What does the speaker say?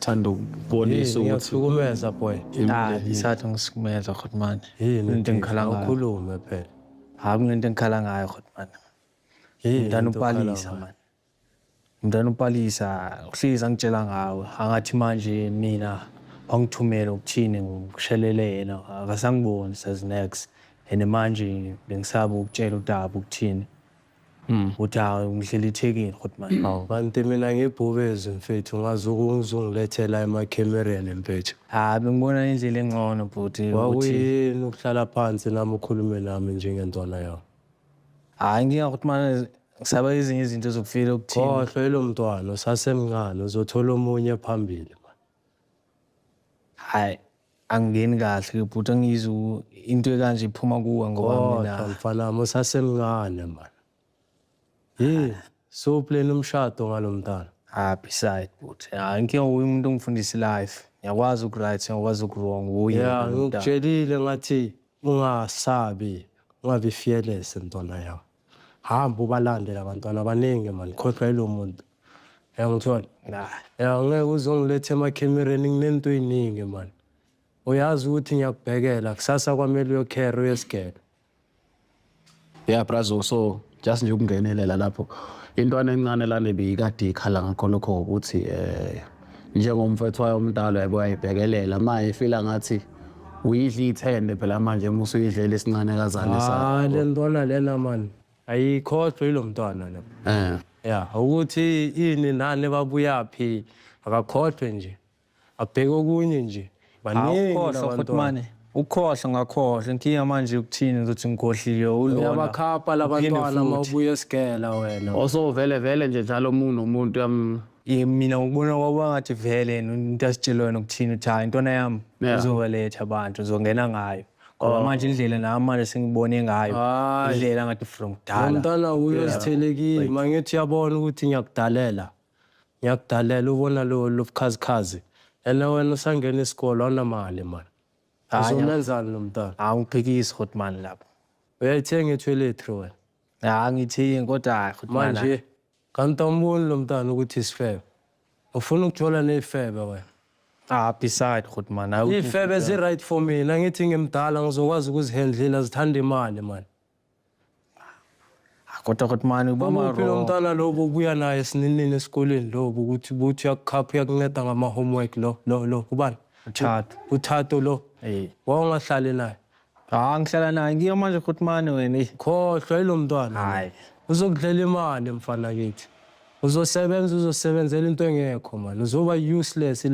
thanda ukubonisa ukuthi ngiyahlukumeza boy. Isathu ngisikumeza khona manje. Into engikhala ngayo. ukhulume phela. Hayi kunento engikhala ngayo khona manje. Umntana uPalisa manje. Umntana uPalisa uhlezi angitshela ngawo. Angathi manje mina angithumele ukuthini ngishelele yena akasangiboni sazinex. And manje bengisaba ukutshela uDaba ukuthini. Uthi ngihlela ithekini khona manje. Hawu kanti mina ngibhubezi mfethu ngazungilethela emakhemereni mfethu. Bengibona indlela engcono bhuti ukuthi Wakuyini ukuhlala phansi nami ukhulume nami njengentwana yakho. Ngingakuthi manje ngisaba ezinye izinto zokufika ukuthini. Khohlwe lo mntwana usasemncane uzothola omunye phambili man. Angingeni kahle bhuti angizwa into ekanje iphuma kuwe ngoba mina mfana wami usasemncane man. So plan umshado ngalomntana. Beside bhuti ngike umuntu ongifundisa life. Ngiyakwazi ukuright ngiyakwazi ukwrong uye. Ngikutshelile ngathi ungasabi ungabi fearless ntwana yakho. Hamba ubalandela abantwana abaningi man khohlwa lo muntu. Ngithola. Ngeke uzongilethe emakhemereni nginento eziningi man. Uyazi ukuthi ngiyakubhekela kusasa kwamele uyocare uyesigela. brazo so just nje ukungenelela lapho intwana encane lana beyikade ikhala ngakho lokho ukuthi njengomfethu wayo umdala yabo ayibhekelela manje ifila ngathi uyidla ithende phela manje musu uyidlela esincane kazana sakho. Le ntwana lena man ayikhohlwe lo mntwana lo. Ukuthi ini nani babuyaphi akakhohlwe nje. Abheke okunye nje. Ukhohlwa futhi manje. Ukhohlwa ngakhohlwa inkinga manje ukuthini ukuthi ngikhohliwe ulona. Uyabakhapha labantwana mawubuya esigela wena. Also vele nje njalo umuntu yami mina ngikubona kwaba ngathi vele into asitshelwe ukuthini uthi intwana yami uzowaletha abantu uzongena ngayo. Ngoba manje indlela nami manje sengibone ngayo indlela ngathi from kudala. Umntana uyosithelekile mangithi uyabona ukuthi ngiyakudalela. Ngiyakudalela ubona lo bukhazikhazi. Ena wena usangena isikole awunamali man. Uzomenzani lo mntana? Angiphikisi khona manje lapho. Uyayithenga etoilet wena? Ngithenga kodwa manje kanti awumboni lo mntana ukuthi isifebe. Ufuna ukujola nezifebe wena? Beside khona manje. Izifebe zi-right for mina ngithi ngimdala ngizokwazi ukuzihandlela zithanda imali man. Kodwa khona manje ubama lo mntana lo ubuya naye esininini esikoleni lo ukuthi uyakukhapha uyakunceda ngama homework lo ubani? Uthatho lo. Wangahlali naye. Ngihlala naye ngiyo manje khona manje wena. Khohlwa lo mntwana. Uzokudlela imali mfana kithi. Uzosebenzela into engekho man. Uzoba useless.